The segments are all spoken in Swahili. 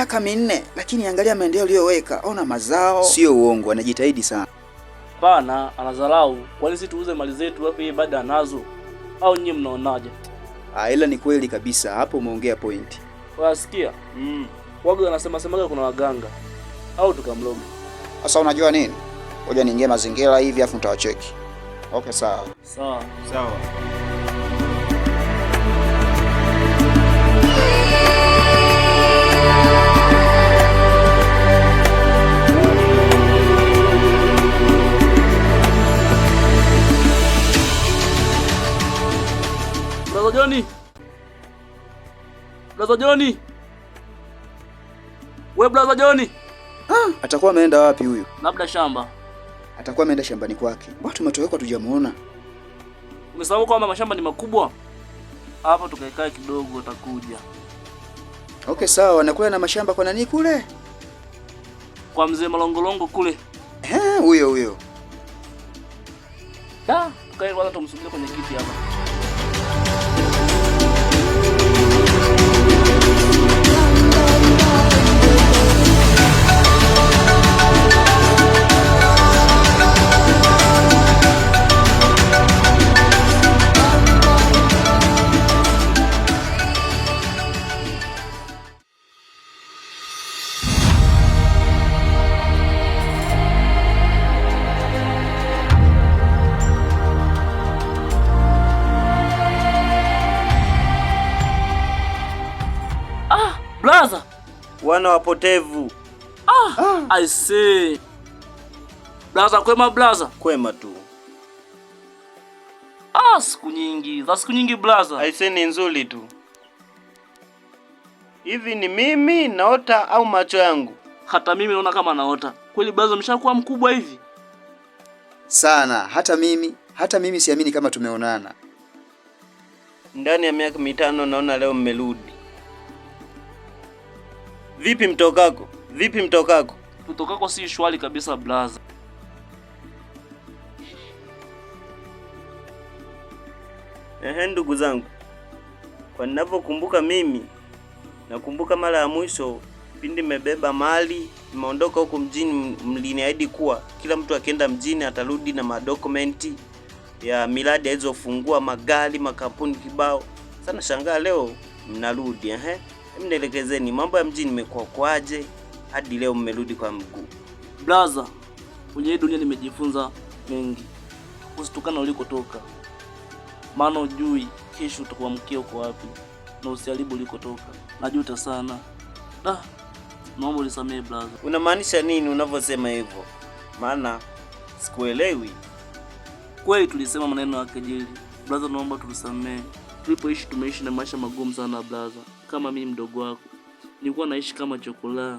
miaka 4, lakini angalia maendeleo aliyoweka. Ona mazao. Sio uongo, anajitahidi sana. Hapana, anadharau. Kwani sisi tuuze mali zetu hapo yeye bado anazo? Au nyinyi mnaonaje? Ila ni kweli kabisa. Hapo umeongea point. Wasikia? Waga anasema semaga kuna waganga. Au tukamloga. Sasa unajua nini? Ngoja niingie mazingira hivi afu nitawacheki. Okay, sawa. Sawa. Blaza Johnny. We Blaza Johnny. Atakuwa ameenda wapi huyu? Labda shamba. Atakuwa ameenda shambani kwake. Mbona tumetoweka tujamuona? Umesahau kwamba mashamba ni makubwa? Hapa tukaikae kidogo atakuja. Okay, sawa. Anakuwa na mashamba kwa nani kule? Kwa mzee Malongolongo kule. Huyo. Tukae kwanza tumsubirie kwenye kiti hapa. Blaza, wana wapotevu. I see. Blaza, kwema blaza? Kwema tu. Siku nyingi blaza. I see, ni nzuri tu. Hivi ni mimi naota au macho yangu? Hata mimi naona kama naota. Kweli blaza, mshakuwa mkubwa hivi? Sana, hata mimi siamini kama tumeonana. Ndani ya miaka 5 naona leo mmerudi. Vipi mtokako? Mtokako si shwari kabisa blaza. Ndugu zangu, kwa ninavyokumbuka mimi, nakumbuka mara ya mwisho pindi nimebeba mali, nimeondoka huko mjini, mliniahidi kuwa kila mtu akienda mjini atarudi na madokumenti ya miradi alizofungua, magari, makampuni kibao. Sana shangaa leo mnarudi. Mnielekezeni mambo ya mjini imekuwa kwaje hadi leo mmerudi kwa mguu? Blaza, kwenye dunia nimejifunza mengi. Usitukana ulikotoka. Maana ujui kesho utakuamkia uko wapi, na usiharibu ulikotoka. Najuta sana. Naomba unisamehe blaza. Unamaanisha nini unavyosema hivyo? Maana sikuelewi. Kweli tulisema maneno ya kejeli. Blaza, naomba tulisamehe. Tulipoishi tumeishi na maisha magumu sana blaza. Kama mimi mdogo wako, nilikuwa naishi kama chokola.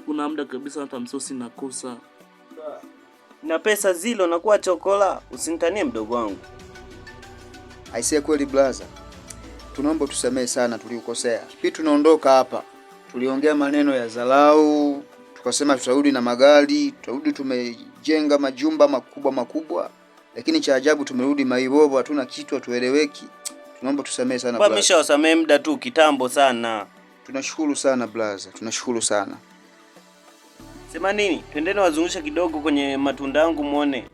Kuna muda kabisa hata msosi nakosa. Na pesa zilo nakuwa chokola, usinitanie mdogo wangu. Aisee, kweli blaza. Tunaomba tusamehe sana tuliukosea. Pia tunaondoka hapa. Tuliongea maneno ya dharau, tukasema tutarudi na magari, tutarudi tumejenga majumba makubwa. Lakini cha ajabu tumerudi maibovu, hatuna kitu, hatueleweki. Tunaomba tusamehe sana blaza. Nimeshawasamehe muda tu kitambo sana. Tunashukuru sana blaza, tunashukuru sana. Sema nini? Twendeni wazungusha kidogo kwenye matunda yangu muone.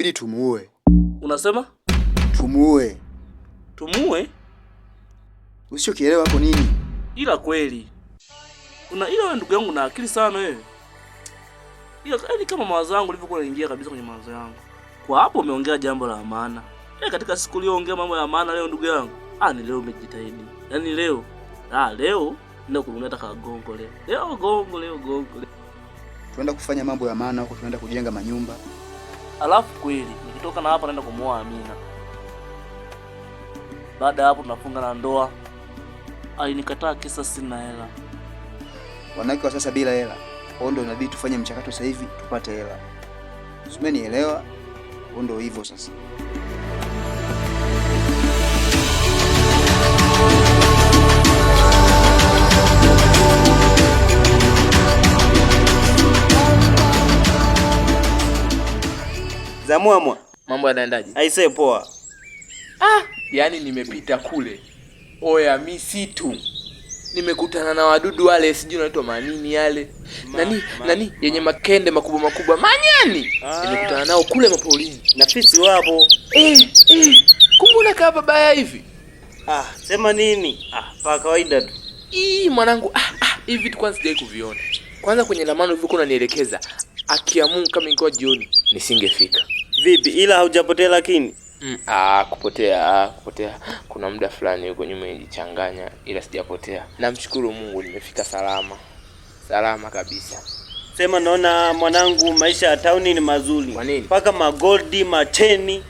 inabidi tumuue. Unasema? Tumuue. Tumuue? Usichokielewa hapo nini? Ila kweli. Ila ndugu yangu na akili sana wewe. Ila kama mawazo yangu ilivyokuwa yanaingia kabisa kwenye mawazo yangu. Kwa hapo umeongea jambo la maana. Katika siku leo ongea mambo ya maana leo ndugu yangu. Ni leo umejitahidi. Yaani leo. Leo ndio kununua kagongo leo. Leo gongo. Tuenda kufanya mambo ya maana huko, tunaenda kujenga manyumba. Alafu kweli nikitoka na hapa naenda kumuoa Amina. Baada ya hapo tunafunga na ndoa. Nikataa kisa sina hela. Wanawake wa sasa bila hela. Kwa ndio inabidi tufanye mchakato sasa hivi tupate hela. Umenielewa? Ndio hivyo sasa. Zamwamwa, mambo yanaendaje? Aisee poa. Yaani nimepita kule. Oya misitu. Nimekutana na wadudu wale sijui naitwa manini yale. Nani yenye makende makubwa manyani. Nimekutana nao kule mapolini. Na fisi wapo. Kumbe unakaa babaya hivi? Sema nini? Pa kawaida tu. Mwanangu, hivi vitu kwanza sijai kuviona. Kwanza kwenye lamano ulivyokuwa unanielekeza, akia Mungu kama ingekuwa jioni nisingefika. Vipi ila haujapotea lakini? Kupotea. Kuna muda fulani yuko nyuma nilichanganya ila sijapotea. Namshukuru Mungu nimefika salama. Salama kabisa. Sema naona mwanangu maisha ya town ni mazuri. Kwa nini? Paka magoldi, macheni.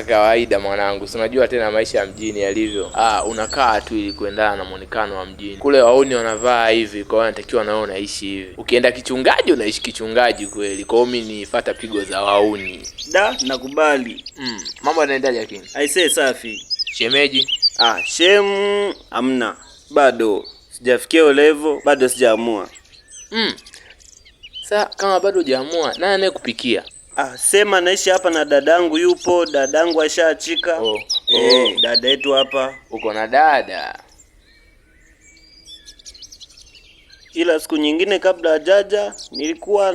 Kawaida mwanangu. Si unajua tena maisha ya mjini yalivyo. Unakaa tu ili kuendana na muonekano wa mjini. Kule wauni wanavaa hivi, kwa hiyo unatakiwa na wewe unaishi hivi. Ukienda kichungaji unaishi kichungaji kweli. Kwa hiyo mimi nifuata pigo za wauni. Nakubali. Mambo yanaendaje lakini? Aisee safi. Shemeji? Shemu amna. Bado sijafikia level, bado sijaamua. Sasa kama bado hujaamua, nani anayekupikia? Sema naishi hapa na dadangu yupo, dadangu ashaachika. Dada yetu hapa. Uko na dada? Ila siku nyingine kabla hajaja nilikuwa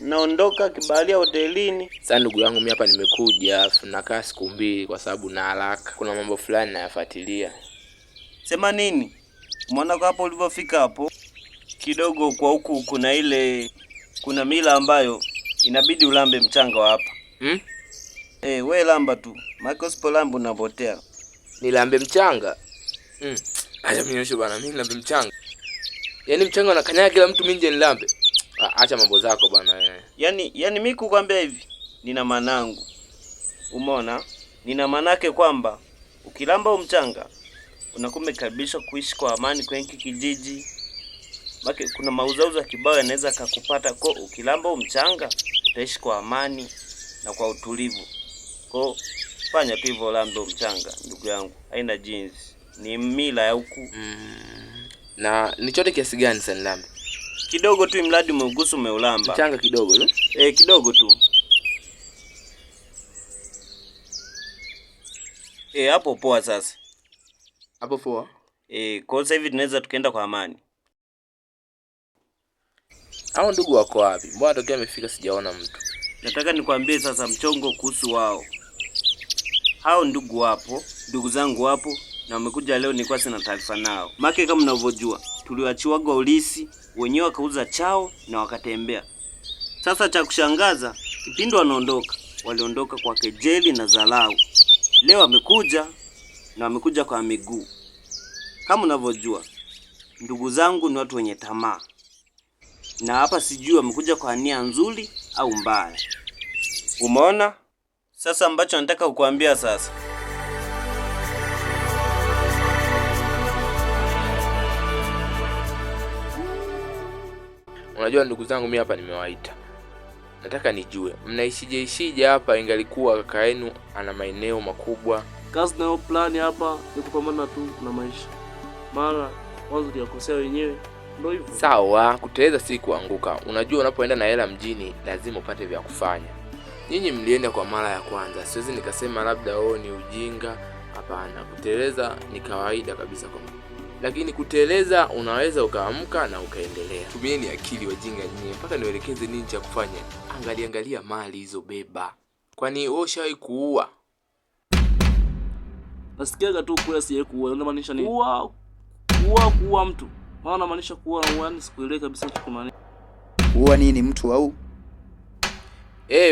naondoka kibaharia hotelini. Sasa ndugu yangu mimi hapa nimekuja, nakaa siku 2 kwa sababu na haraka. Kuna mambo fulani nayafuatilia. Sema nini? Umeona kwa hapo ulivyofika hapo? Kidogo kwa huku kuna mila ambayo inabidi ulambe mchanga wa hapa. We lamba tu. Maana usipolamba unapotea. Nilambe mchanga? Acha mnyosho bana, mimi nilambe mchanga. Yaani mchanga unakanyaga kila mtu mimi nje nilambe. Acha mambo zako bana wewe. Yaani mimi kukwambia hivi, nina manangu. Umeona? Nina manake kwamba ukilamba mchanga unakumekaribishwa kuishi kwa amani kwenye kijiji. Baki kuna mauzauza kibao yanaweza kukupata kwa ukilamba mchanga utaishi kwa amani na kwa utulivu. Kwa fanya tu hivyo lambe mchanga ndugu yangu. Haina jinsi. Ni mila ya huku. Na ni chote kiasi gani sasa nilambe? Kidogo tu mradi muugusu umeulamba. Mchanga kidogo tu? Kidogo tu. Hapo poa sasa. Hapo poa? Kwa sasa hivi tunaweza tukaenda kwa amani. Hao ndugu wako wapi? Mbona tokea amefika sijaona mtu? Nataka nikwambie sasa mchongo kuhusu wao. Hao ndugu wapo, ndugu zangu wapo na wamekuja leo nilikuwa sina taarifa nao. Maki kama mnavyojua, tuliwachiwaga ulisi, wenyewe wakauza chao na wakatembea. Sasa cha kushangaza, kipindi wanaondoka, waliondoka kwa kejeli na dharau. Leo wamekuja na wamekuja kwa miguu. Kama unavyojua, ndugu zangu ni watu wenye tamaa. Na hapa sijui wamekuja kwa nia nzuri au mbaya. Umeona? Sasa ambacho nataka kukuambia sasa. Unajua ndugu zangu mimi hapa nimewaita. Nataka nijue mnaishije hapa ingalikuwa kaka yenu ana maeneo makubwa. Kazi na plan hapa ni kupambana tu na maisha. Mara wazo yakosea wenyewe. Ndio hivyo. Sawa, kuteleza si kuanguka. Unajua unapoenda na hela mjini lazima upate vya kufanya. Nyinyi mlienda kwa mara ya kwanza. Siwezi nikasema labda ni ujinga. Hapana, kuteleza ni kawaida kabisa kwa mimi. Lakini kuteleza unaweza ukaamka na ukaendelea. Tumieni akili wajinga nyinyi. Mpaka nielekeze nini cha kufanya. Angalia mali hizo beba. Kwani wewe ushawahi kuua? Nasikiaga tu kula siye kuua. Unamaanisha nini? Kuua mtu. Maana unamaanisha kuua, yaani sikuelewi kabisa kitu. Kuua nini, mtu au?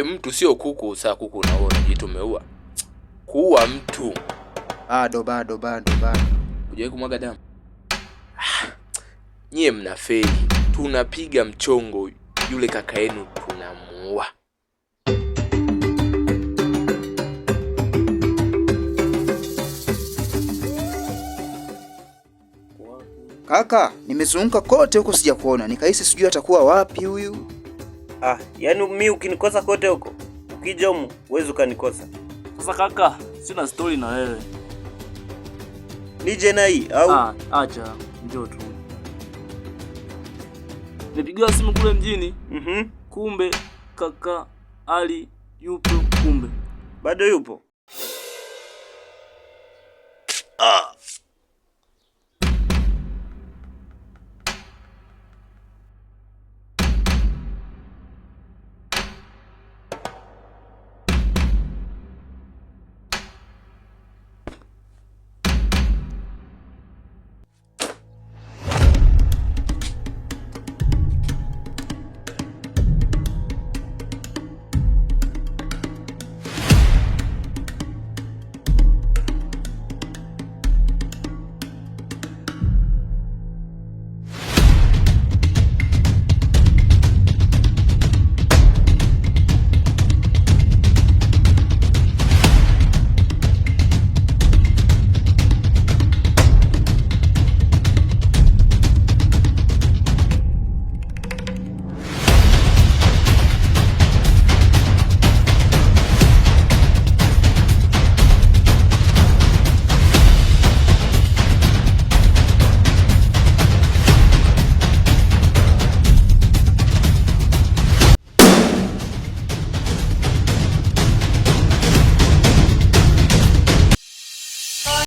Mtu sio kuku. Saa kuku unaona unajiita umeua. Kuua mtu. Bado. Hujawahi kumwaga damu? Nyie mnafeli. Tunapiga mchongo, yule kaka yenu tunamuua. Kaka, nimezunguka kote huko sijakuona. Nikahisi sijui atakuwa wapi huyu. Yaani mimi ukinikosa kote huko, ukija humu uweze ukanikosa. Sasa kaka, sina story na wewe. Nije na hii au? Acha, njoo tu. Nipigiwa simu kule mjini. Kumbe kaka Ali yupo kumbe. Bado yupo?